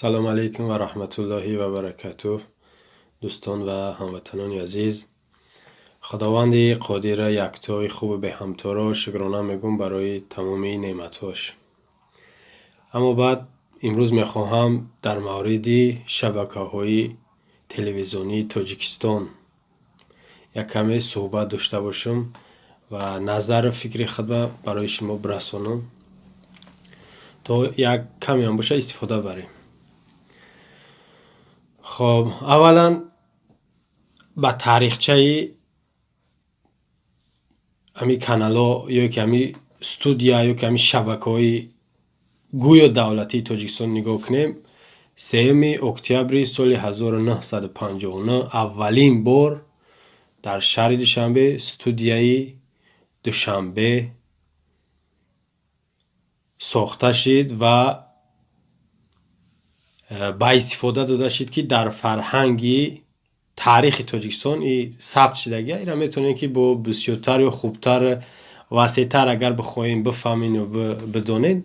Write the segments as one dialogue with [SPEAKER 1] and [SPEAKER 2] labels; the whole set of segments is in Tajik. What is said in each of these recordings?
[SPEAKER 1] سلام علیکم و رحمت الله و برکاته. دوستان و هموطنان عزیز، خداوند قادر یکتای خوب به همتا شکرانه میگم برای تمام نعمتاش. اما بعد امروز میخواهم در مورد شبکه‌های تلویزیونی تاجیکستان یک کمی صحبت داشته باشم و نظر فکری خود برای شما برسانم تا یک کمی هم باشه استفاده بریم. خب اولا با تاریخچه امی کانال ها یا که امی استودیا یا که امی شبکه های گویا دولتی تاجیکستان نگاه کنیم، 3 اکتبر سال 1959 اولین بار در شهر دوشنبه استودیای دوشنبه ساخته شد و با استفاده داده شد که در فرهنگی تاریخ تاجیکستان ثبت شدگی اینا میتونین که با بسیارتر و خوبتر وسیع‌تر اگر بخواین بفهمین و بدونین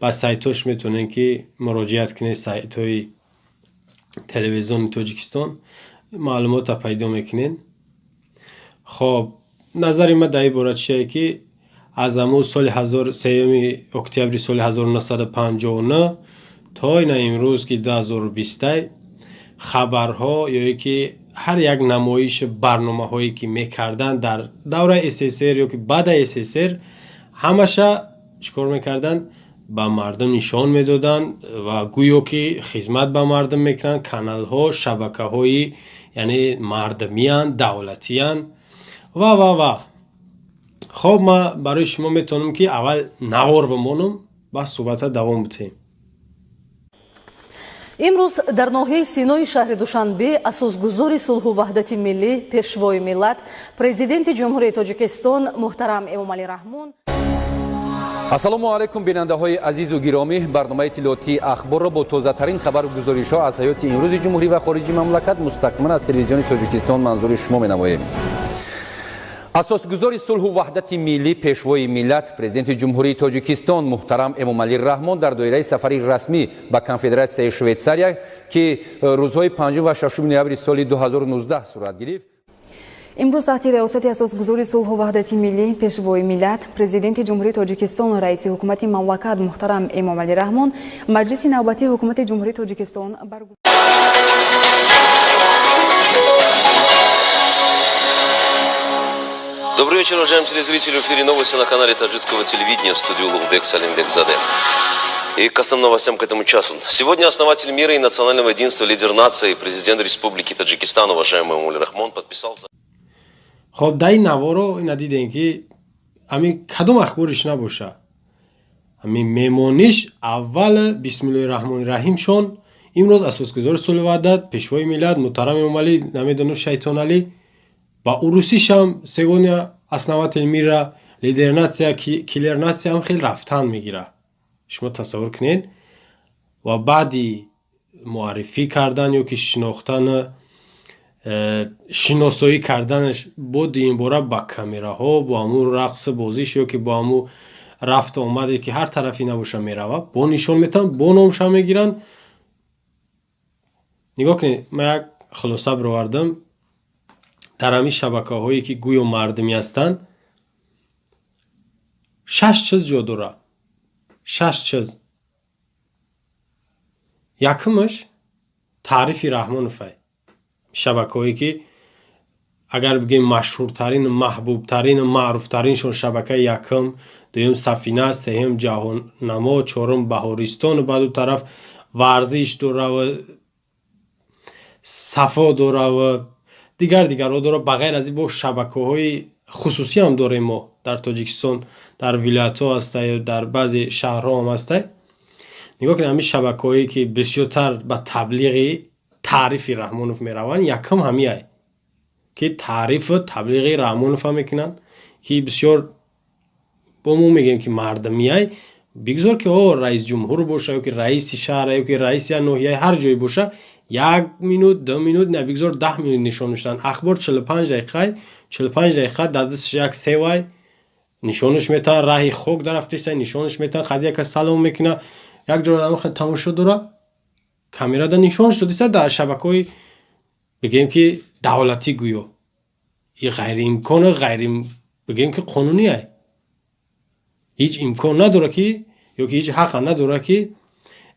[SPEAKER 1] با سایتاش میتونین که مراجعت کنین. سایت‌های تلویزیون تاجیکستان معلومات پیدا میکنین. خب نظر من در این باره چیه که از همون سال 3 اکتبر سال 1959 تا این امروز که 2020 خبرها یا که هر یک نمایش برنامه هایی که میکردن در دوره SSR یا که بعد SSR همشه چیکار میکردن؟ با مردم نشان میدادن و گویا که خدمت به مردم میکنن. کانال ها شبکه های یعنی مردمیان دولتیان و خب ما برای شما میتونم که اول نوار بمونم و صحبت دوام بتیم.
[SPEAKER 2] имрӯз дар ноҳияи синои шаҳри душанбе асосгузори сулҳу ваҳдати миллӣ пешвои миллат президенти ҷумҳурияи тоҷикистон муҳтарам эмомалӣ раҳмон.
[SPEAKER 3] ассалому алайкум бинандаҳои азизу гиромӣ, барномаи иттилоотии ахборро бо тозатарин хабару гузоришҳо аз ҳаёти имрӯзи ҷумҳурӣ ва хориҷи мамлакат мустақиман аз телевизиони тоҷикистон манзури шумо менамоем. асосгузори сулҳу ваҳдати миллӣ пешвои миллат президенти ҷумҳурии тоҷикистон муҳтарам эмомалӣ раҳмон дар доираи сафари расмӣ ба конфедератсияи швейтсария ки рӯзҳои 5 ва 6 ноябри соли 2019 сурат гирифт.
[SPEAKER 4] имрӯз таҳти риёсати асосгузори сулҳу ваҳдати миллӣ пешвои миллат президенти ҷумҳурии тоҷикистон раиси ҳукумати мамлакат муҳтарам эмомалӣ раҳмон маҷлиси навбатии ҳукумати ҷумҳурии тоҷикистон
[SPEAKER 5] Добрый вечер, уважаемые телезрители. В эфире новости на канале таджикского телевидения, в студии Улугбек Салимбекзаде. И к основным новостям к этому часу. Сегодня основатель мира и национального единства, лидер нации, президент Республики Таджикистан, уважаемый Эмомалӣ Раҳмон, подписался.
[SPEAKER 1] خب در این نوارو اینا دیدین که همین کدوم اخبارش نباشه. همین میمونیش اول بسم الله الرحمن الرحیم شون امروز اساسگزار صلح وحدت پیشوای ملت محترم امامعلی نمیدونم شیطان علی با روسیش هم سگونیا основатель мира лидер нация киллер нация هم خیلی رفتن میگیره. شما تصور کنید و بعدی معرفی کردن یا که شناختن شناسایی کردنش بود این باره با کامراها با همون رقص بازیش یا که با همون رفت آمده که هر طرفی نباشه میروه با نشان میتن با نامش هم میگیرن. نگاه کنید من یک خلاصه بروردم در همین شبکه هایی که گویا مردمی هستن 6 چیز جا داره. 6 چیز. یکمش تعریف رحمانوف شبکه هایی که اگر بگیم مشهورترین محبوبترین معروفترینشون شبکه یکم، دوم سفینه، سوم جهان نما، چهارم بهارستان و بعد اون طرف ورزش داره و صفا داره و دیگر داره. بغیر از این با شبکه های خصوصی هم داریم ما در تاجیکستان، در ولایت ها هسته، در بعضی شهرها هم هسته. نگاه کنید همین شبکه هایی که بسیارتر به تبلیغ تعریف رحمانوف میروند یکم همیه که تعریف تبلیغ رحمانوف هم میکنن که بسیار با ما میگیم که مردمیه بگذار که رئیس جمهور باشه یا که رئیس شهر یا که رئیس ناحیه هر جایی باشه 1 مینوت 2 مینوت نه بگذار 10 مینوت نشان میدن. اخبار 45 دقیقه در دستش یک سیوای نشانش میتن، راه خوک درفته نشانش میتن، خدیه که سلام میکنه یک جور آدم خیلی تماشا داره камера да нишон шудиса дар шабакаҳои бигем ки давлатӣ гӯё и ғайриимкона бигем ки қонунӣ ай ҳеҷ имкон надора ки ё ки ҳеҷ ҳаққа надора ки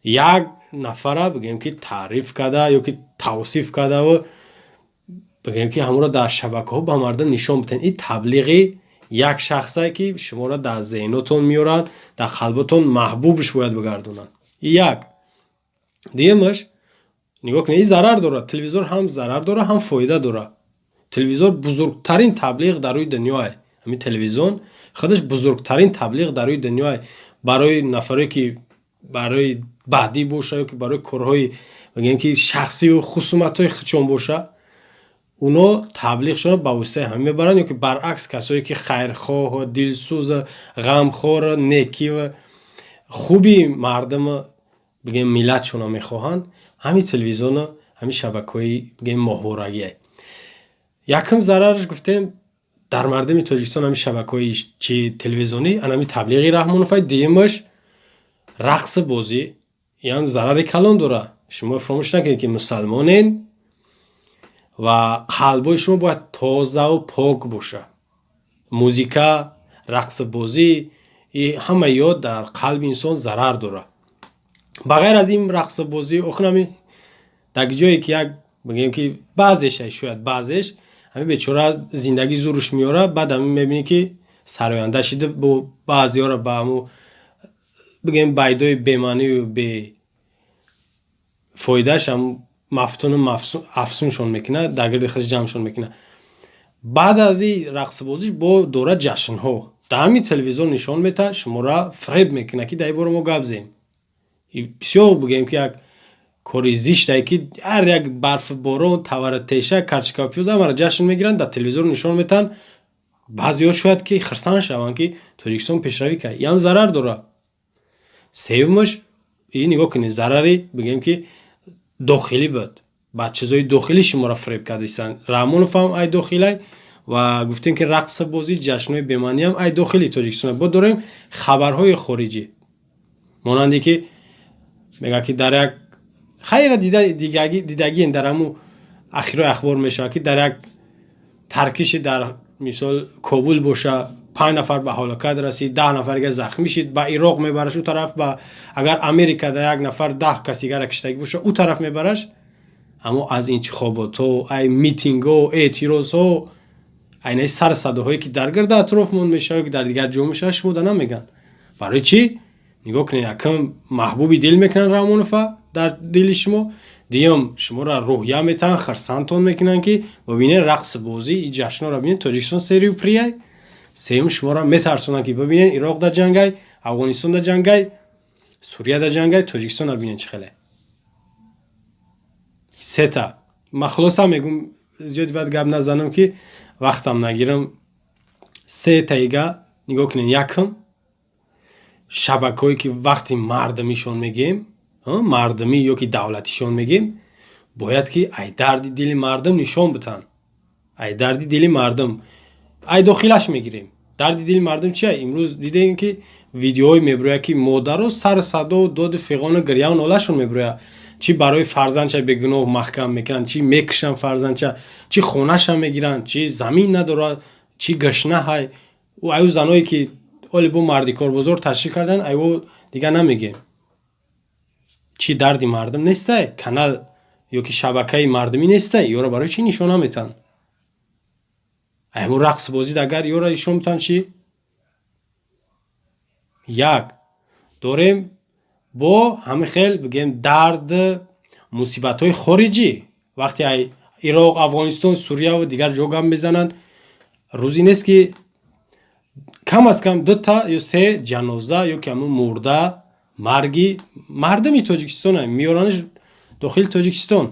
[SPEAKER 1] як нафара бигем ки таъриф карда ё ки тавсиф кардаву бигем ки ҳамонро дар шабакаҳо ба мардум нишон бидиҳанд. ин таблиғи як шахсае ки шуморо дар зеҳнотон меоранд, дар қалбатон маҳбубш бояд бигардонанд. як дуюмаш нигоҳ кунед, ин зарар дорад. Телевизор ҳам зарар дорад, ҳам фоида дорад. Телевизор бузургтарин таблиғ дар рӯи дунё ай. ҳамин телевизион худаш бузургтарин таблиғ дар рӯи дунё ай. барои нафаре ки барои баъдӣ боша ё ки барои корҳои бигем ки шахсиву хусуматҳои худшон боша, уно таблиғшонро ба воситаи ҳамин мебаранд ё ки баръакс касое ки хайрхоҳ, дилсӯза, ғамхора, некӣ ва хуби мардума бигем миллатшонро мехоҳанд, ҳамин телевизиона, ҳамин шабакаҳои бигем моҳворагӣ ай. Якум зарараш гуфтем дар мардуми Тоҷикистон ҳамин шабакаҳои чи телевизионӣ ҳамин таблиғи Раҳмонов ай. Дуюмаш рақсу бозӣ, ин зарари калон дорад. Шумо фаромӯш накунед ки мусалмонен ва қалбои шумо бояд тозаву пок боша. Музика, рақсу бозӣ ҳама ёд дар қалби инсон зарар дорад. ба ғайр аз ин рақсу бозӣ охир ҳамин дар ҷое ки як бигем ки баъзеш шояд баъзеш ҳамин бечора зиндагӣ зӯрш меорад, баъд ҳамин мебинӣ ки сароянда шида бо баъзеҳоро ба ҳамун бигем байдои бемаънию бефоидааш ҳамун мафтуну афсуншон мекунад, дар гирди худаш ҷамъшон мекунад. баъд аз ин рақсубозиш бо дорад ҷашнҳо. Дар ҳамин телевизор нишон метаҳад, шуморо фреб мекунад ки дар ин бора мо гап зем. бисёр бигем ки як кори зиштае ки ҳар як барфу борон, таварратеша, карчикави пиёз ҳамаро ҷашн мегиранд, дар телевизор нишон метаҳанд. баъзеҳо шояд ки хирсанд шаванд ки Тоҷикистон пешравӣ кард. ин ҳам зарар дорад. сеюмаш ин нигоҳ кунед, зарари бигем ки дохилӣ буд. ба чизои дохилӣ шуморо фреб кардистанд. Раҳмонов ҳам ай дохилай ва гуфтем ки рақсу бозӣ, ҷашнҳои бемаънӣ ҳам ай дохили Тоҷикистон. бо дорем хабарҳои хориҷӣ. монанде ки мегӯяд ки дар як хайра дидагиен дар ҳамун ахирои ахбор мешавад ки дар як таркиши дар мисол Кобул боша, 5 нафар ба ҳалокат расид, 10 нафар дигар захмӣ шид, ба Ироқ мебараш ӯ тараф, ба агар Америка дар як нафар 10 каси дигара киштагӣ боша ӯ тараф мебараш. аммо аз интихоботҳо, ай митингҳо, эътирозҳо, айнаи сарсадоҳое ки дар гирди атрофмон мешавад, ки дар дигар ҷо мешавад, шумо да намегӯянд. барои чӣ? нигоҳ кунед, якум маҳбуби дил мекунанд Раҳмонова дар дили шумо. дуюм шуморо рӯҳия метаҳанд, хирсандтон мекунанд ки бибинед рақсу бозӣ, ин ҷашнҳоро бинед, Тоҷикистон серию прияй. сеюм шуморо метарсонанд ки бибинед Ироқ да ҷангай, Афғонистон да ҷангай, Сурия да ҷангай, Тоҷикистон бинед чӣ хеле. сета ма хулоса мегӯм, зиёди баъд гап назанам ки вақтам нагирам. сетаига нигоҳ кунед, якум шабакаҳое ки вақти мардумишон мегем, мардумӣ ё ки давлатишон мегем, бояд ки ай дарди дили мардум нишон битанд. ай дарди дили мардум, ай дохилаш мегирем. дарди дили мардум чи ай? имрӯз дидем ки видеоҳое мебирояд ки модаро сар садову доду фиғону гирьяву нолашон мебирояд. чи барои фарзандша бегуноҳ маҳкам мекунанд, чи мекушанд фарзандша, чи хонаша мегиранд, чи замин надорад, чи гашна ҳай. аю заное ки оли бо марди корбозор ташриф кардан, айво дигар намегем. чи дарди мардум нестай? Канал ё ки шабакаи мардумӣ нестай? ёро барои чи нишон наметаҳанд? ҳамун рақсбозӣ дагар ёро нишон метаҳанд чи? як дорем бо ҳамин хел бигем дард мусибатҳои хориҷӣ. вақте ай Ироқ, Афғонистон, Сурияву дигар ҷо гап мезананд, рӯзе нест ки кам аз кам 2 ё 3 ҷаноза ё ки ҳамун мурда марги мардуми Тоҷикистон меёранаш дохили Тоҷикистон.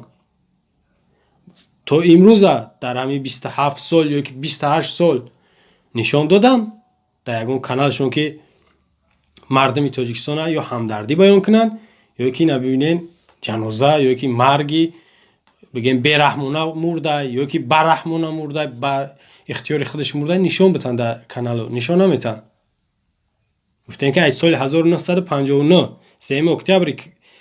[SPEAKER 1] то имрӯза дар ҳамин 27 сол ё ки 28 сол нишон доданд дар ягон каналшон ки мардуми Тоҷикистон ё ҳамдардӣ баён кунанд, ё ки набибинен ҷаноза ё ки марги бигем бераҳмона мурда ё ки бараҳмона мурда, ба ихтиёри худаш мурда нишон битанд дар канало. нишон наметаҳанд. гуфтем ки аз соли 1959 3 октябри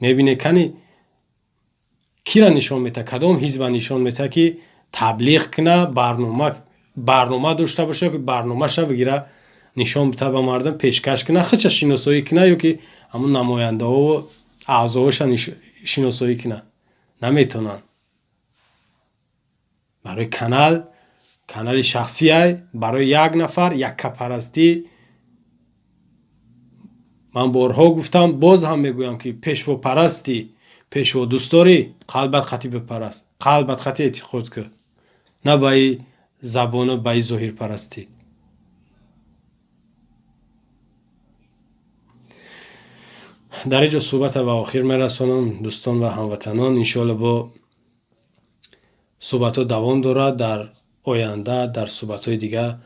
[SPEAKER 1] میبینه کنی کی را نشان میده، کدام حزب نشان میده که تبلیغ کنه، برنامه داشته باشه که برنامه شو بگیره نشان بده به مردم پیشکش کنه، خودش شناسایی کنه یا که همون نماینده ها و اعضاش شناسایی کنه. نمیتونن. برای کانال شخصی های، برای یک نفر یک کپرستی. من بارها گفتم، باز هم میگویم که پیشوا پرستی، پیشوا دوستاری، قلبت خطی بپرست، قلبت خطی اعتقاد که نه به زبان و به ظاهر پرستی. در اینجا صحبت به آخر میرسانم دوستان و هموطنان. انشاءالله با صحبت ها دوام دارد. در آینده در صحبت های دیگر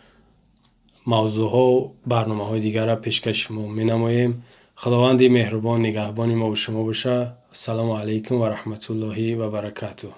[SPEAKER 1] موضوع ها و برنامه های دیگر را پیشکش شما می نماییم. خداوند مهربان نگهبان ما و شما باشه. السلام علیکم و رحمت الله و برکاته.